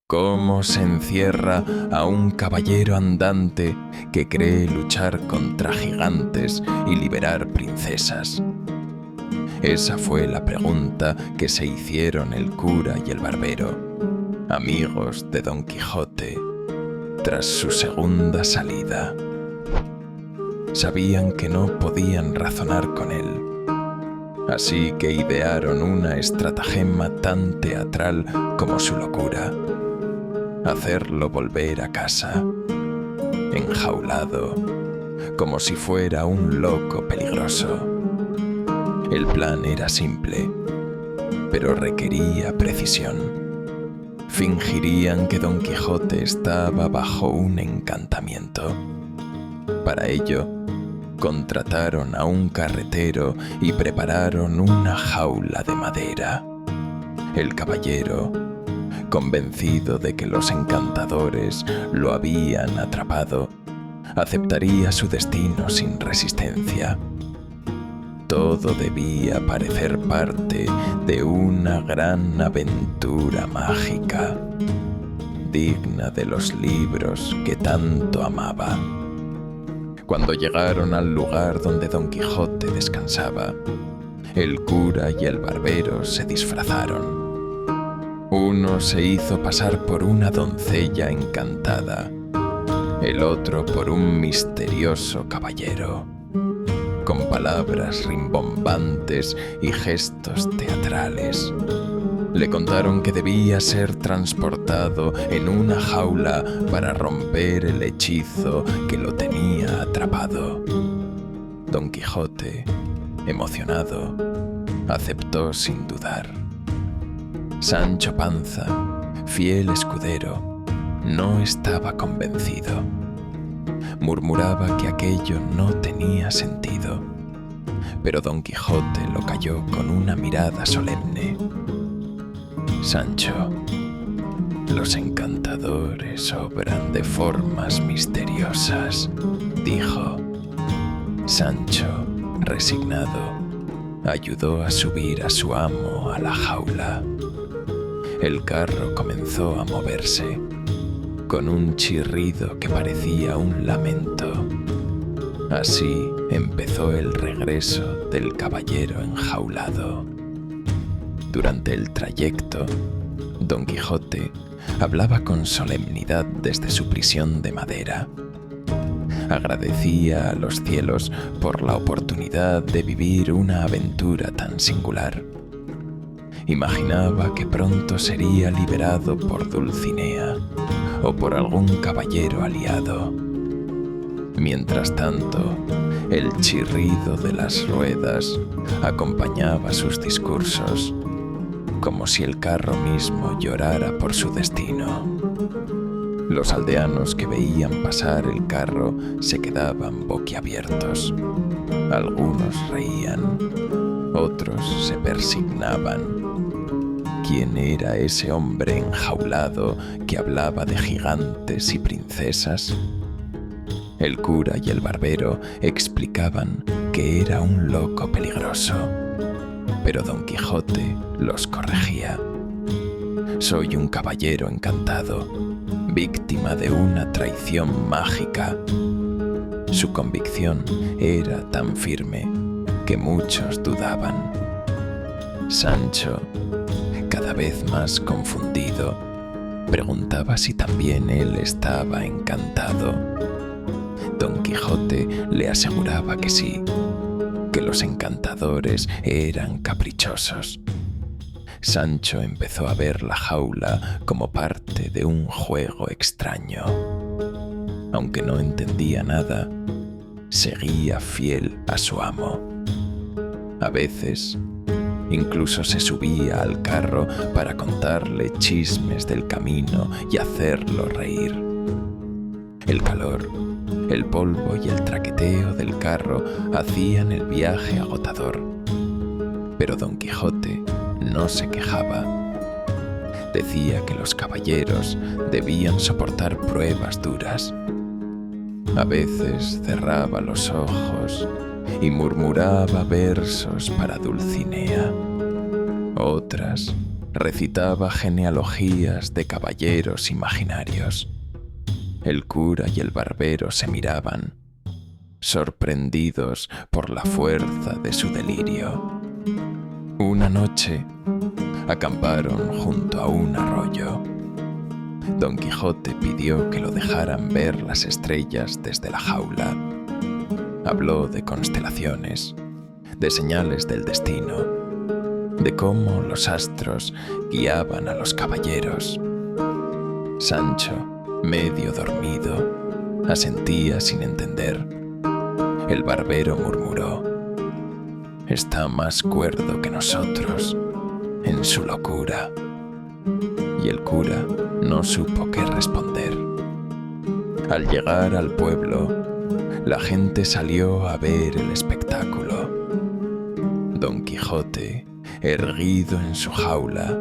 cómo se encierra a un caballero andante que cree luchar contra gigantes y liberar princesas. Esa fue la pregunta que se hicieron el cura y el barbero, amigos de Don Quijote, tras su segunda salida. Sabían que no podían razonar con él, así que idearon una estratagema tan teatral como su locura: hacerlo volver a casa, enjaulado, como si fuera un loco peligroso. El plan era simple, pero requería precisión. Fingirían que Don Quijote estaba bajo un encantamiento. Para ello, contrataron a un carretero y prepararon una jaula de madera. El caballero, convencido de que los encantadores lo habían atrapado, aceptaría su destino sin resistencia. Todo debía parecer parte de una gran aventura mágica, digna de los libros que tanto amaba. Cuando llegaron al lugar donde Don Quijote descansaba, el cura y el barbero se disfrazaron. Uno se hizo pasar por una doncella encantada, el otro por un misterioso caballero. Con palabras rimbombantes y gestos teatrales, le contaron que debía ser transportado en una jaula para romper el hechizo que lo tenía atrapado. Don Quijote, emocionado, aceptó sin dudar. Sancho Panza, fiel escudero, no estaba convencido. Murmuraba que aquello no tenía sentido, pero Don Quijote lo calló con una mirada solemne. Sancho, los encantadores obran de formas misteriosas, dijo. Sancho, resignado, ayudó a subir a su amo a la jaula. El carro comenzó a moverse, con un chirrido que parecía un lamento. Así empezó el regreso del caballero enjaulado. Durante el trayecto, Don Quijote hablaba con solemnidad desde su prisión de madera. Agradecía a los cielos por la oportunidad de vivir una aventura tan singular. Imaginaba que pronto sería liberado por Dulcinea o por algún caballero aliado. Mientras tanto, el chirrido de las ruedas acompañaba sus discursos, como si el carro mismo llorara por su destino. Los aldeanos que veían pasar el carro se quedaban boquiabiertos. Algunos reían, otros se persignaban. ¿Quién era ese hombre enjaulado que hablaba de gigantes y princesas? El cura y el barbero explicaban que era un loco peligroso, pero Don Quijote los corregía. Soy un caballero encantado, víctima de una traición mágica. Su convicción era tan firme que muchos dudaban. Sancho, cada vez más confundido, preguntaba si también él estaba encantado. Don Quijote le aseguraba que sí, que los encantadores eran caprichosos. Sancho empezó a ver la jaula como parte de un juego extraño. Aunque no entendía nada, seguía fiel a su amo. A veces, incluso se subía al carro para contarle chismes del camino y hacerlo reír. El calor, el polvo y el traqueteo del carro hacían el viaje agotador. Pero Don Quijote no se quejaba. Decía que los caballeros debían soportar pruebas duras. A veces cerraba los ojos y murmuraba versos para Dulcinea. Otras recitaba genealogías de caballeros imaginarios. El cura y el barbero se miraban, sorprendidos por la fuerza de su delirio. Una noche acamparon junto a un arroyo. Don Quijote pidió que lo dejaran ver las estrellas desde la jaula. Habló de constelaciones, de señales del destino, de cómo los astros guiaban a los caballeros. Sancho, medio dormido, asentía sin entender. El barbero murmuró: «Está más cuerdo que nosotros en su locura». Y el cura no supo qué responder. Al llegar al pueblo, la gente salió a ver el espectáculo. Don Quijote, erguido en su jaula,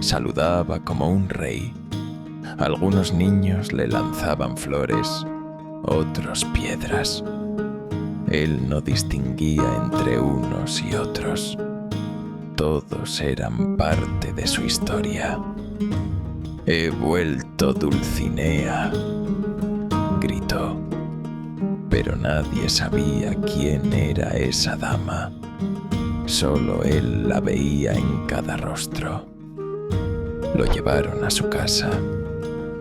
saludaba como un rey. Algunos niños le lanzaban flores, otros piedras. Él no distinguía entre unos y otros. Todos eran parte de su historia. «He vuelto, Dulcinea», gritó, pero nadie sabía quién era esa dama. Solo él la veía en cada rostro. Lo llevaron a su casa,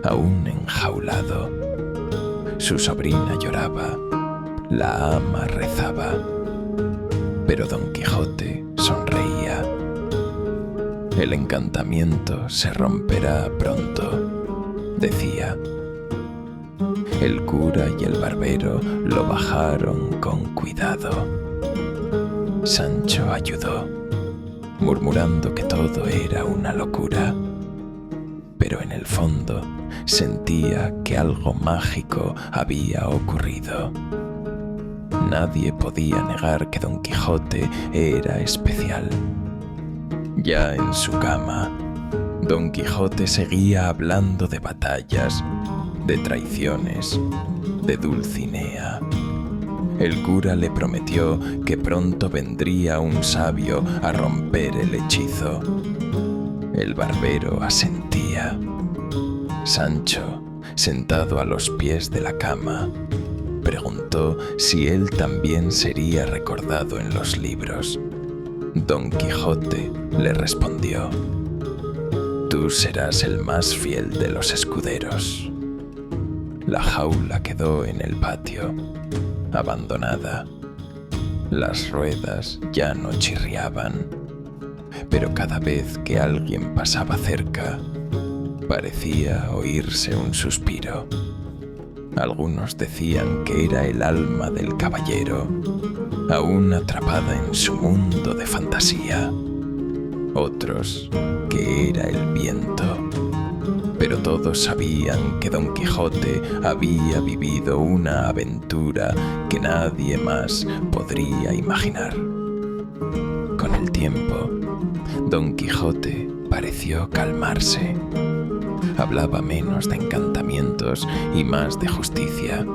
aún enjaulado. Su sobrina lloraba, la ama rezaba, pero Don Quijote sonreía. «El encantamiento se romperá pronto», decía. El cura y el barbero lo bajaron con cuidado. Sancho ayudó, murmurando que todo era una locura, pero en el fondo sentía que algo mágico había ocurrido. Nadie podía negar que Don Quijote era especial. Ya en su cama, Don Quijote seguía hablando de batallas, de traiciones, de Dulcinea. El cura le prometió que pronto vendría un sabio a romper el hechizo. El barbero asentía. Sancho, sentado a los pies de la cama, preguntó si él también sería recordado en los libros. Don Quijote le respondió: «Tú serás el más fiel de los escuderos». La jaula quedó en el patio, abandonada. Las ruedas ya no chirriaban, pero cada vez que alguien pasaba cerca, parecía oírse un suspiro. Algunos decían que era el alma del caballero, aún atrapada en su mundo de fantasía. Otros que era el viento. Pero todos sabían que Don Quijote había vivido una aventura que nadie más podría imaginar. Con el tiempo, Don Quijote pareció calmarse. Hablaba menos de encantamientos y más de justicia,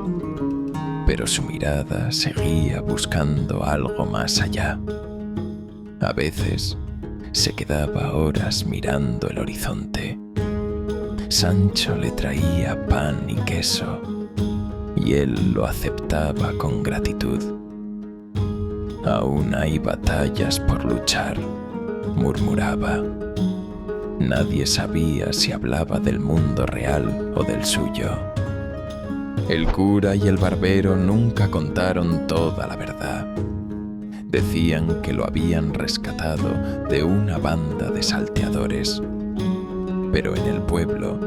pero su mirada seguía buscando algo más allá. A veces se quedaba horas mirando el horizonte. Sancho le traía pan y queso, y él lo aceptaba con gratitud. «Aún hay batallas por luchar», murmuraba. Nadie sabía si hablaba del mundo real o del suyo. El cura y el barbero nunca contaron toda la verdad. Decían que lo habían rescatado de una banda de salteadores. Pero en el pueblo,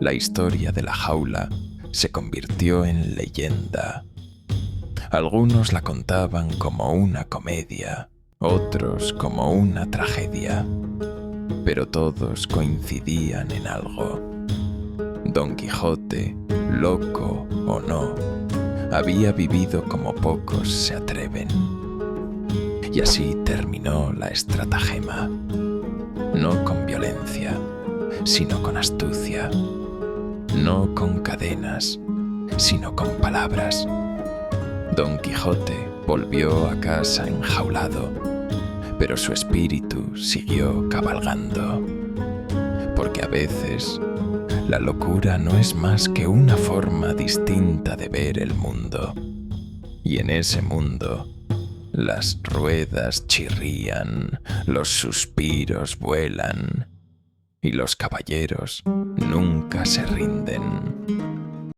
la historia de la jaula se convirtió en leyenda. Algunos la contaban como una comedia, otros como una tragedia, pero todos coincidían en algo. Don Quijote, loco o no, había vivido como pocos se atreven. Y así terminó la estratagema, no con violencia, sino con astucia, no con cadenas, sino con palabras. Don Quijote volvió a casa enjaulado, pero su espíritu siguió cabalgando. a veces la locura no es más que una forma distinta de ver el mundo. Y en ese mundo, las ruedas chirrían, los suspiros vuelan y los caballeros nunca se rinden.